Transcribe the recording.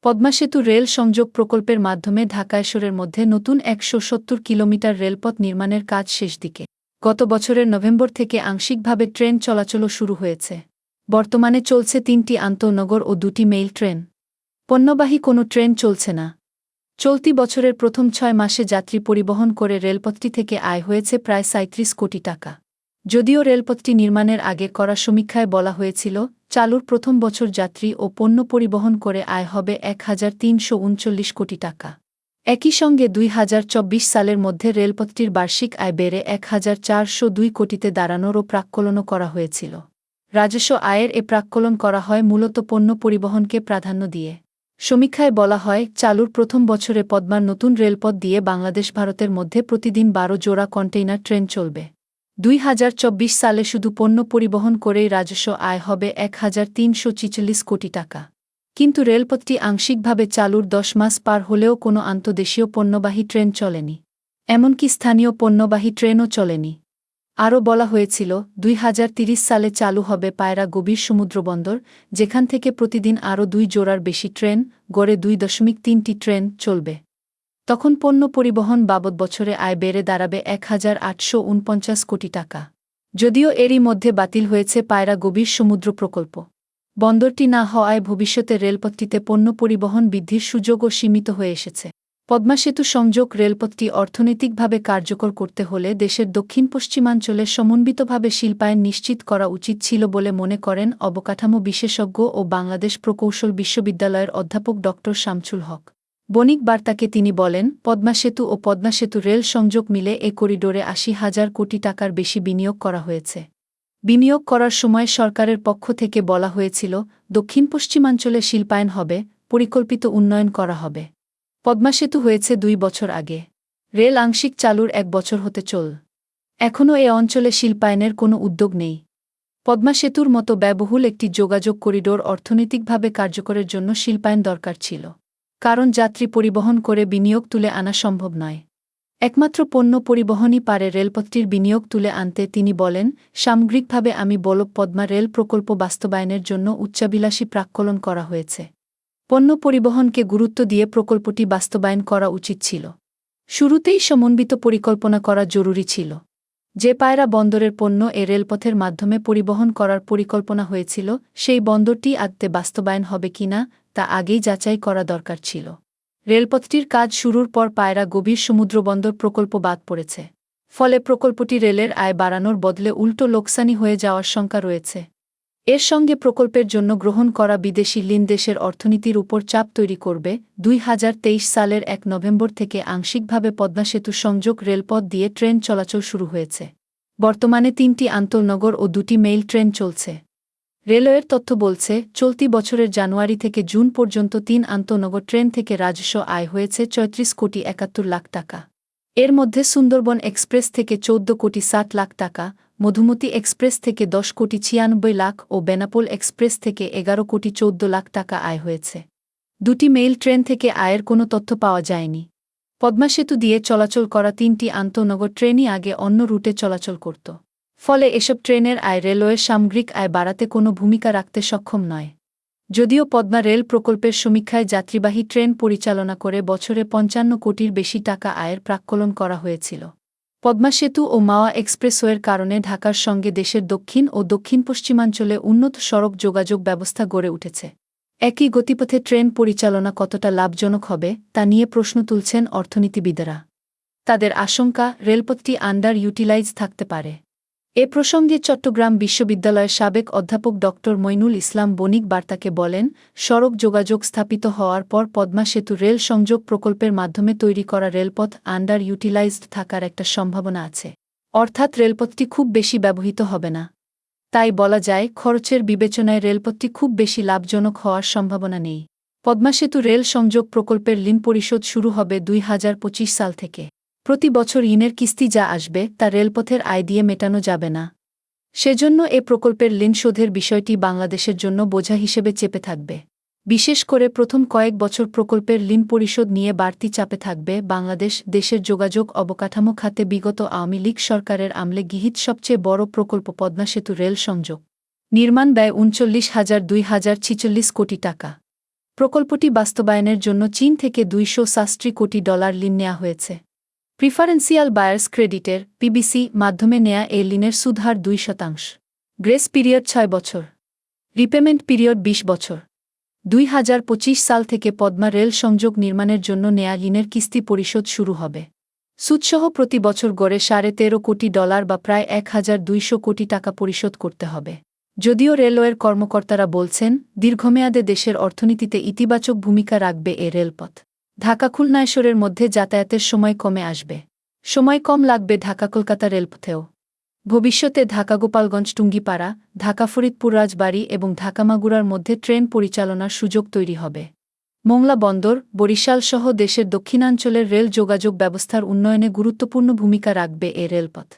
পদ্মা সেতু রেল সংযোগ প্রকল্পের মাধ্যমে ঢাকা-এশোরের মধ্যে নতুন ১৭০ কিলোমিটার রেলপথ নির্মাণের কাজ শেষ দিকে। গত বছরের নভেম্বর থেকে আংশিকভাবে ট্রেন চলাচলও শুরু হয়েছে। বর্তমানে চলছে ৩টি আন্তঃনগর ও ২টি মেইল ট্রেন। পণ্যবাহী কোনো ট্রেন চলছে না। চলতি বছরের প্রথম ৬ মাসে যাত্রী পরিবহন করে রেলপথটি থেকে আয় হয়েছে প্রায় ৩৭ কোটি টাকা। যদিও রেলপথটি নির্মাণের আগে করা সমীক্ষায় বলা হয়েছিল, চালুর প্রথম বছর যাত্রী ও পণ্য পরিবহন করে আয় হবে ১,৩৩৯ কোটি টাকা। একই সঙ্গে ২০২৪ সালের মধ্যে রেলপথটির বার্ষিক আয় বেড়ে ১,৪০২ কোটিতে দাঁড়ানোরও প্রাক্কলনও করা হয়েছিল। রাজস্ব আয়ের এ প্রাক্কলন করা হয় মূলত পণ্য পরিবহনকে প্রাধান্য দিয়ে। সমীক্ষায় বলা হয়, চালুর প্রথম বছরে পদ্মার নতুন রেলপথ দিয়ে বাংলাদেশ ভারতের মধ্যে প্রতিদিন ১২ জোড়া কন্টেইনার ট্রেন চলবে। ২০২৪ সালে শুধু পণ্য পরিবহন করেই রাজস্ব আয় হবে ১,৩৪৬ কোটি টাকা। কিন্তু রেলপথটি আংশিকভাবে চালুর ১০ মাস পার হলেও কোনো আন্তদেশীয় পণ্যবাহী ট্রেন চলেনি। এমনকি স্থানীয় পণ্যবাহী ট্রেনও চলেনি। আরও বলা হয়েছিল, ২০৩০ সালে চালু হবে পায়রা গভীর সমুদ্রবন্দর, যেখান থেকে প্রতিদিন আরও ২ জোড়ার বেশি ট্রেন, গড়ে ২.৩টি ট্রেন চলবে। তখন পণ্য পরিবহন বাবদ বছরে আয় বেড়ে দাঁড়াবে ১,৮৪৯ কোটি টাকা। যদিও এরই মধ্যে বাতিল হয়েছে পায়রা গভীর সমুদ্র প্রকল্প। বন্দরটি না হওয়ায় ভবিষ্যতে রেলপথটিতে পণ্য পরিবহন বৃদ্ধির সুযোগও সীমিত হয়ে এসেছে। পদ্মা সেতু সংযোগ রেলপথটি অর্থনৈতিকভাবে কার্যকর করতে হলে দেশের দক্ষিণ পশ্চিমাঞ্চলে সমন্বিতভাবে শিল্পায়ন নিশ্চিত করা উচিত ছিল বলে মনে করেন অবকাঠামো বিশেষজ্ঞ ও বাংলাদেশ প্রকৌশল বিশ্ববিদ্যালয়ের অধ্যাপক ড. শামছুল হক। বণিক বার্তাকে তিনি বলেন, পদ্মা সেতু ও পদ্মা সেতু রেল সংযোগ মিলে এ করিডোরে ৮০,০০০ কোটি টাকার বেশি বিনিয়োগ করা হয়েছে। বিনিয়োগ করার সময় সরকারের পক্ষ থেকে বলা হয়েছিল, দক্ষিণ পশ্চিমাঞ্চলে শিল্পায়ন হবে, পরিকল্পিত উন্নয়ন করা হবে। পদ্মা সেতু হয়েছে ২ বছর আগে। রেল আংশিক চালুর ১ বছর হতে চল। এখনও এ অঞ্চলে শিল্পায়নের কোনো উদ্যোগ নেই। পদ্মা সেতুর মতো ব্যয়বহুল একটি যোগাযোগ করিডোর অর্থনৈতিকভাবে কার্যকরের জন্য শিল্পায়ন দরকার ছিল। কারণ যাত্রী পরিবহন করে বিনিয়োগ তুলে আনা সম্ভব নয়। একমাত্র পণ্য পরিবহনই পারে রেলপথটির বিনিয়োগ তুলে আনতে। তিনি বলেন, সামগ্রিকভাবে আমি বলব পদ্মা রেল প্রকল্প বাস্তবায়নের জন্য উচ্চাভিলাষী প্রাক্কলন করা হয়েছে। পণ্য পরিবহনকে গুরুত্ব দিয়ে প্রকল্পটি বাস্তবায়ন করা উচিত ছিল। শুরুতেই সমন্বিত পরিকল্পনা করা জরুরি ছিল। যে পায়রা বন্দরের পণ্য এ রেলপথের মাধ্যমে পরিবহন করার পরিকল্পনা হয়েছিল, সেই বন্দরটি আদতে বাস্তবায়ন হবে কিনা তা আগেই যাচাই করা দরকার ছিল। রেলপথটির কাজ শুরুর পর পায়রা গভীর সমুদ্রবন্দর প্রকল্প বাদ পড়েছে। ফলে প্রকল্পটি রেলের আয় বাড়ানোর বদলে উল্টো লোকসানি হয়ে যাওয়ার শঙ্কা রয়েছে। এর সঙ্গে প্রকল্পের জন্য গ্রহণ করা বিদেশি ঋণ দেশের অর্থনীতির উপর চাপ তৈরি করবে। ২০২৩ সালের ১ নভেম্বর থেকে আংশিকভাবে পদ্মা সেতু সংযোগ রেলপথ দিয়ে ট্রেন চলাচল শুরু হয়েছে। বর্তমানে ৩টি আন্তঃনগর ও ২টি মেইল ট্রেন চলছে। রেলওয়ের তথ্য বলছে, চলতি বছরের জানুয়ারি থেকে জুন পর্যন্ত ৩ আন্তঃনগর ট্রেন থেকে রাজস্ব আয় হয়েছে ৩৬,৭১,০০,০০০ টাকা। এর মধ্যে সুন্দরবন এক্সপ্রেস থেকে ১৪,৬০,০০,০০০ টাকা, মধুমতি এক্সপ্রেস থেকে ১০,৯৬,০০,০০০ ও বেনাপোল এক্সপ্রেস থেকে ১১,১৪,০০,০০০ টাকা আয় হয়েছে। ২টি মেইল ট্রেন থেকে আয়ের কোনো তথ্য পাওয়া যায়নি। পদ্মা সেতু দিয়ে চলাচল করা ৩টি আন্তঃনগর ট্রেনই আগে অন্য রুটে চলাচল করত। ফলে এসব ট্রেনের আয় রেলওয়ের সামগ্রিক আয় বাড়াতে কোনো ভূমিকা রাখতে সক্ষম নয়। যদিও পদ্মা রেল প্রকল্পের সমীক্ষায় যাত্রীবাহী ট্রেন পরিচালনা করে বছরে ৫৫ কোটির বেশি টাকা আয়ের প্রাক্কলন করা হয়েছিল। পদ্মা সেতু ও মাওয়া এক্সপ্রেসওয়ের কারণে ঢাকার সঙ্গে দেশের দক্ষিণ ও দক্ষিণ পশ্চিমাঞ্চলে উন্নত সড়ক যোগাযোগ ব্যবস্থা গড়ে উঠেছে। একই গতিপথে ট্রেন পরিচালনা কতটা লাভজনক হবে তা নিয়ে প্রশ্ন তুলছেন অর্থনীতিবিদেরা। তাদের আশঙ্কা, রেলপথটি আন্ডার ইউটিলাইজ থাকতে পারে। এ প্রসঙ্গে চট্টগ্রাম বিশ্ববিদ্যালয়ের সাবেক অধ্যাপক ড. মইনুল ইসলাম বণিক বার্তাকে বলেন, সড়ক যোগাযোগ স্থাপিত হওয়ার পর পদ্মা সেতু রেল সংযোগ প্রকল্পের মাধ্যমে তৈরি করা রেলপথ আন্ডার ইউটিলাইজড থাকার একটা সম্ভাবনা আছে। অর্থাৎ রেলপথটি খুব বেশি ব্যবহৃত হবে না। তাই বলা যায়, খরচের বিবেচনায় রেলপথটি খুব বেশি লাভজনক হওয়ার সম্ভাবনা নেই। পদ্মা সেতু রেল সংযোগ প্রকল্পের ঋণ পরিশোধ শুরু হবে ২০২৫ সাল থেকে। প্রতি বছর ঋণের কিস্তি যা আসবে তা রেলপথের আয় দিয়ে মেটানো যাবে না। সেজন্য এ প্রকল্পের ঋণ শোধের বিষয়টি বাংলাদেশের জন্য বোঝা হিসেবে চেপে থাকবে। বিশেষ করে প্রথম কয়েক বছর প্রকল্পের ঋণ পরিশোধ নিয়ে বাড়তি চাপে থাকবে বাংলাদেশ। দেশের যোগাযোগ অবকাঠামো খাতে বিগত আওয়ামী লীগ সরকারের আমলে গৃহীত সবচেয়ে বড় প্রকল্প পদ্মা সেতু রেল সংযোগ। নির্মাণ ব্যয় ৩৯,২৪৬ কোটি টাকা। প্রকল্পটি বাস্তবায়নের জন্য চীন থেকে $263 কোটি ঋণ নেওয়া হয়েছে। প্রিফারেন্সিয়াল বায়ার্স ক্রেডিটের পিবিসি মাধ্যমে নেয়া এই ঋণের সুদহার 2%। গ্রেস পিরিয়ড 6 বছর। রিপেমেন্ট পিরিয়ড 20 বছর। 2025 সাল থেকে পদ্মা রেল সংযোগ নির্মাণের জন্য নেয়া ঋণের কিস্তি পরিশোধ শুরু হবে। সুদসহ প্রতি বছর গড়ে $13.5 কোটি বা প্রায় 1200 কোটি টাকা পরিশোধ করতে হবে। যদিও রেলওয়ের কর্মকর্তারা বলছেন, দীর্ঘমেয়াদে দেশের অর্থনীতিতে ইতিবাচক ভূমিকা রাখবে এ রেলপথ। ঢাকা খুলনায়শোরের মধ্যে যাতায়াতের সময় কমে আসবে। সময় কম লাগবে ঢাকা কলকাতা রেলপথেও। ভবিষ্যতে ঢাকা গোপালগঞ্জ টুঙ্গিপাড়া, ঢাকা ফরিদপুর রাজবাড়ী এবং ঢাকা মাগুরার মধ্যে ট্রেন পরিচালনার সুযোগ তৈরি হবে। মোংলা বন্দর, বরিশাল সহ দেশের দক্ষিণাঞ্চলের রেল যোগাযোগ ব্যবস্থার উন্নয়নে গুরুত্বপূর্ণ ভূমিকা রাখবে এ রেলপথ।